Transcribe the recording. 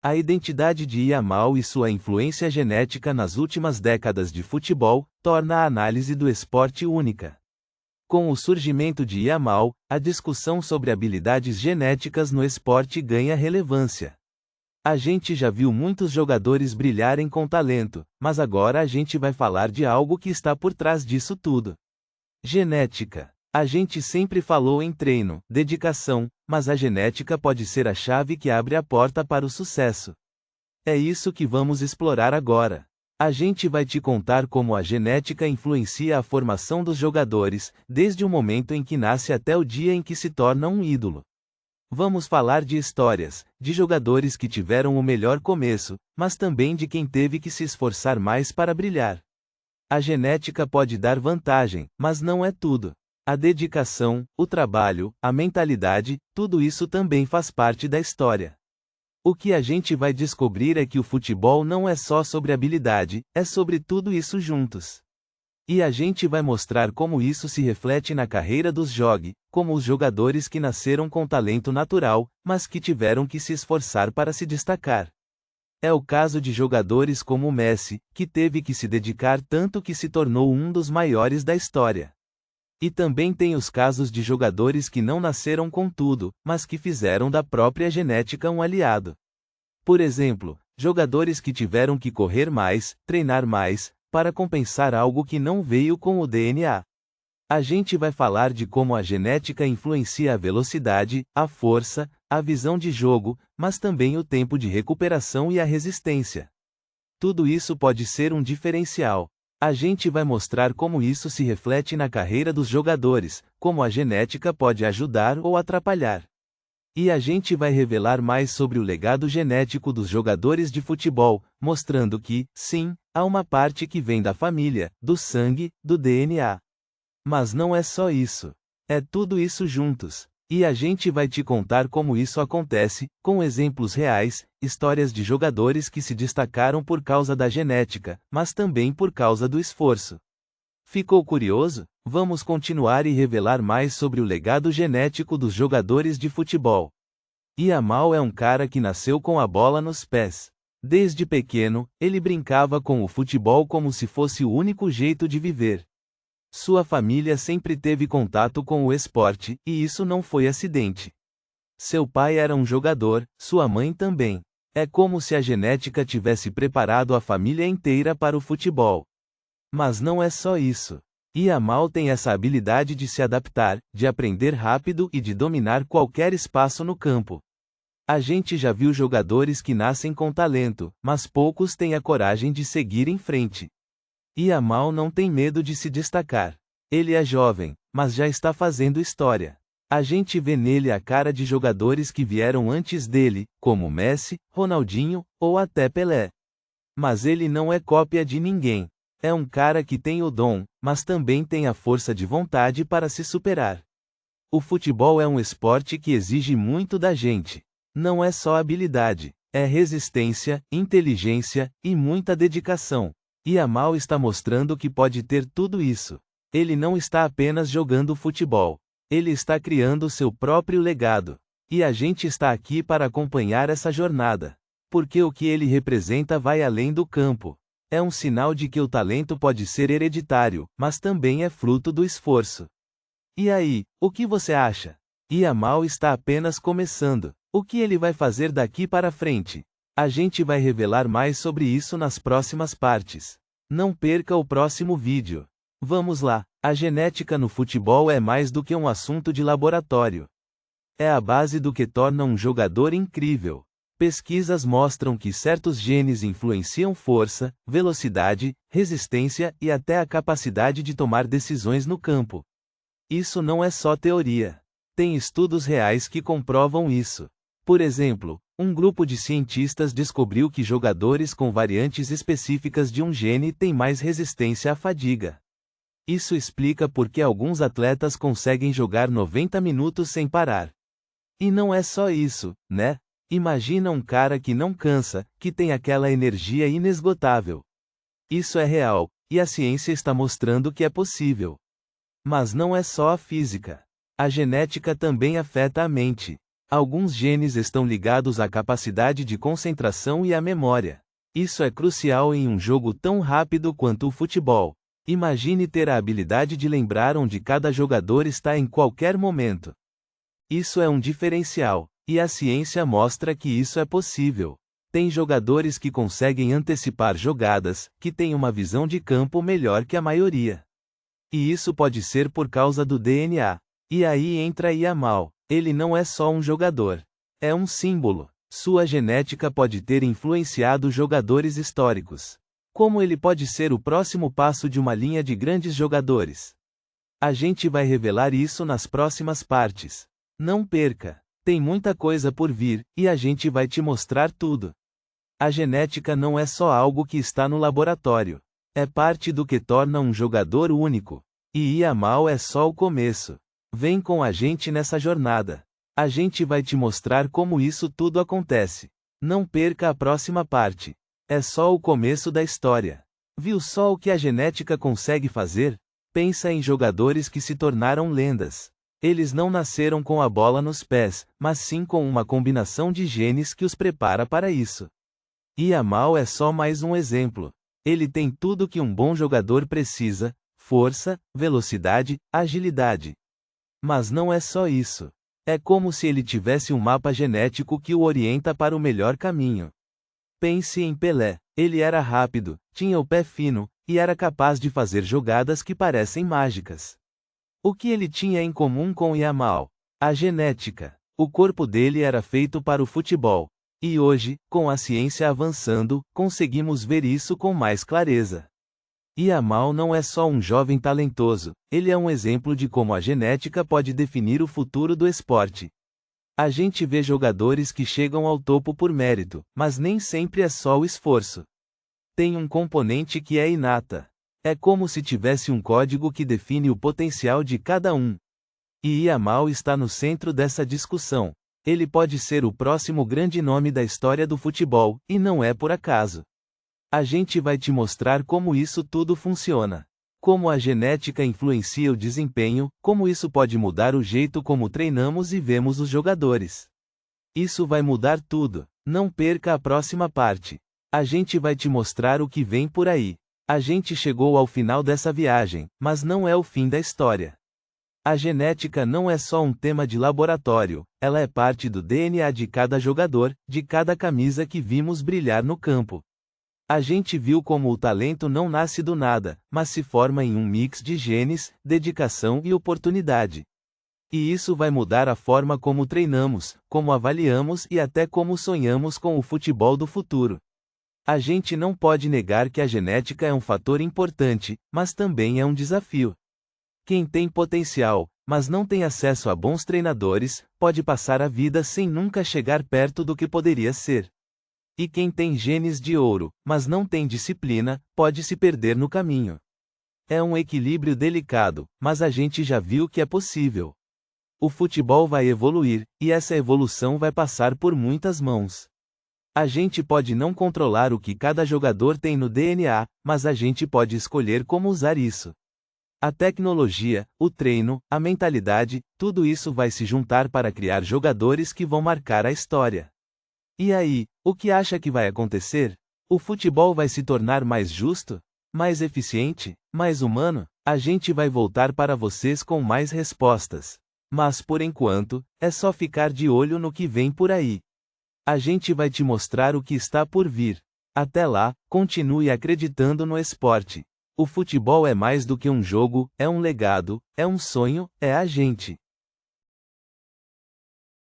A identidade de Yamal e sua influência genética nas últimas décadas de futebol torna a análise do esporte única. Com o surgimento de Yamal, a discussão sobre habilidades genéticas no esporte ganha relevância. A gente já viu muitos jogadores brilharem com talento, mas agora a gente vai falar de algo que está por trás disso tudo. Genética. A gente sempre falou em treino, dedicação, mas a genética pode ser a chave que abre a porta para o sucesso. É isso que vamos explorar agora. A gente vai te contar como a genética influencia a formação dos jogadores, desde o momento em que nasce até o dia em que se torna um ídolo. Vamos falar de histórias, de jogadores que tiveram o melhor começo, mas também de quem teve que se esforçar mais para brilhar. A genética pode dar vantagem, mas não é tudo. A dedicação, o trabalho, a mentalidade, tudo isso também faz parte da história. O que a gente vai descobrir é que o futebol não é só sobre habilidade, é sobre tudo isso juntos. E a gente vai mostrar como isso se reflete na carreira dos como os jogadores que nasceram com talento natural, mas que tiveram que se esforçar para se destacar. É o caso de jogadores como o Messi, que teve que se dedicar tanto que se tornou um dos maiores da história. E também tem os casos de jogadores que não nasceram com tudo, mas que fizeram da própria genética um aliado. Por exemplo, jogadores que tiveram que correr mais, treinar mais, para compensar algo que não veio com o DNA. A gente vai falar de como a genética influencia a velocidade, a força, a visão de jogo, mas também o tempo de recuperação e a resistência. Tudo isso pode ser um diferencial. A gente vai mostrar como isso se reflete na carreira dos jogadores, como a genética pode ajudar ou atrapalhar. E a gente vai revelar mais sobre o legado genético dos jogadores de futebol, mostrando que, sim, há uma parte que vem da família, do sangue, do DNA. Mas não é só isso. É tudo isso juntos. E a gente vai te contar como isso acontece, com exemplos reais, histórias de jogadores que se destacaram por causa da genética, mas também por causa do esforço. Ficou curioso? Vamos continuar e revelar mais sobre o legado genético dos jogadores de futebol. Yamal é um cara que nasceu com a bola nos pés. Desde pequeno, ele brincava com o futebol como se fosse o único jeito de viver. Sua família sempre teve contato com o esporte, e isso não foi acidente. Seu pai era um jogador, sua mãe também. É como se a genética tivesse preparado a família inteira para o futebol. Mas não é só isso. Yamal tem essa habilidade de se adaptar, de aprender rápido e de dominar qualquer espaço no campo. A gente já viu jogadores que nascem com talento, mas poucos têm a coragem de seguir em frente. Yamal não tem medo de se destacar. Ele é jovem, mas já está fazendo história. A gente vê nele a cara de jogadores que vieram antes dele, como Messi, Ronaldinho, ou até Pelé. Mas ele não é cópia de ninguém. É um cara que tem o dom, mas também tem a força de vontade para se superar. O futebol é um esporte que exige muito da gente. Não é só habilidade, é resistência, inteligência e muita dedicação. Yamal está mostrando que pode ter tudo isso. Ele não está apenas jogando futebol. Ele está criando seu próprio legado. E a gente está aqui para acompanhar essa jornada. Porque o que ele representa vai além do campo. É um sinal de que o talento pode ser hereditário, mas também é fruto do esforço. E aí, o que você acha? Yamal está apenas começando. O que ele vai fazer daqui para frente? A gente vai revelar mais sobre isso nas próximas partes. Não perca o próximo vídeo. Vamos lá! A genética no futebol é mais do que um assunto de laboratório. É a base do que torna um jogador incrível. Pesquisas mostram que certos genes influenciam força, velocidade, resistência e até a capacidade de tomar decisões no campo. Isso não é só teoria. Tem estudos reais que comprovam isso. Por exemplo, um grupo de cientistas descobriu que jogadores com variantes específicas de um gene têm mais resistência à fadiga. Isso explica por que alguns atletas conseguem jogar 90 minutos sem parar. E não é só isso, né? Imagina um cara que não cansa, que tem aquela energia inesgotável. Isso é real, e a ciência está mostrando que é possível. Mas não é só a física. A genética também afeta a mente. Alguns genes estão ligados à capacidade de concentração e à memória. Isso é crucial em um jogo tão rápido quanto o futebol. Imagine ter a habilidade de lembrar onde cada jogador está em qualquer momento. Isso é um diferencial, e a ciência mostra que isso é possível. Tem jogadores que conseguem antecipar jogadas, que têm uma visão de campo melhor que a maioria. E isso pode ser por causa do DNA. E aí entra Yamal. Ele não é só um jogador. É um símbolo. Sua genética pode ter influenciado jogadores históricos. Como ele pode ser o próximo passo de uma linha de grandes jogadores? A gente vai revelar isso nas próximas partes. Não perca! Tem muita coisa por vir, e a gente vai te mostrar tudo. A genética não é só algo que está no laboratório. É parte do que torna um jogador único. E Yamal é só o começo. Vem com a gente nessa jornada. A gente vai te mostrar como isso tudo acontece. Não perca a próxima parte. É só o começo da história. Viu só o que a genética consegue fazer? Pensa em jogadores que se tornaram lendas. Eles não nasceram com a bola nos pés, mas sim com uma combinação de genes que os prepara para isso. Yamal é só mais um exemplo. Ele tem tudo que um bom jogador precisa: força, velocidade, agilidade. Mas não é só isso. É como se ele tivesse um mapa genético que o orienta para o melhor caminho. Pense em Pelé. Ele era rápido, tinha o pé fino, e era capaz de fazer jogadas que parecem mágicas. O que ele tinha em comum com Yamal? A genética. O corpo dele era feito para o futebol. E hoje, com a ciência avançando, conseguimos ver isso com mais clareza. Yamal não é só um jovem talentoso, ele é um exemplo de como a genética pode definir o futuro do esporte. A gente vê jogadores que chegam ao topo por mérito, mas nem sempre é só o esforço. Tem um componente que é inata. É como se tivesse um código que define o potencial de cada um. E Yamal está no centro dessa discussão. Ele pode ser o próximo grande nome da história do futebol, e não é por acaso. A gente vai te mostrar como isso tudo funciona. Como a genética influencia o desempenho, como isso pode mudar o jeito como treinamos e vemos os jogadores. Isso vai mudar tudo. Não perca a próxima parte. A gente vai te mostrar o que vem por aí. A gente chegou ao final dessa viagem, mas não é o fim da história. A genética não é só um tema de laboratório, ela é parte do DNA de cada jogador, de cada camisa que vimos brilhar no campo. A gente viu como o talento não nasce do nada, mas se forma em um mix de genes, dedicação e oportunidade. E isso vai mudar a forma como treinamos, como avaliamos e até como sonhamos com o futebol do futuro. A gente não pode negar que a genética é um fator importante, mas também é um desafio. Quem tem potencial, mas não tem acesso a bons treinadores, pode passar a vida sem nunca chegar perto do que poderia ser. E quem tem genes de ouro, mas não tem disciplina, pode se perder no caminho. É um equilíbrio delicado, mas a gente já viu que é possível. O futebol vai evoluir, e essa evolução vai passar por muitas mãos. A gente pode não controlar o que cada jogador tem no DNA, mas a gente pode escolher como usar isso. A tecnologia, o treino, a mentalidade, tudo isso vai se juntar para criar jogadores que vão marcar a história. E aí, o que acha que vai acontecer? O futebol vai se tornar mais justo? Mais eficiente? Mais humano? A gente vai voltar para vocês com mais respostas. Mas por enquanto, é só ficar de olho no que vem por aí. A gente vai te mostrar o que está por vir. Até lá, continue acreditando no esporte. O futebol é mais do que um jogo, é um legado, é um sonho, é a gente.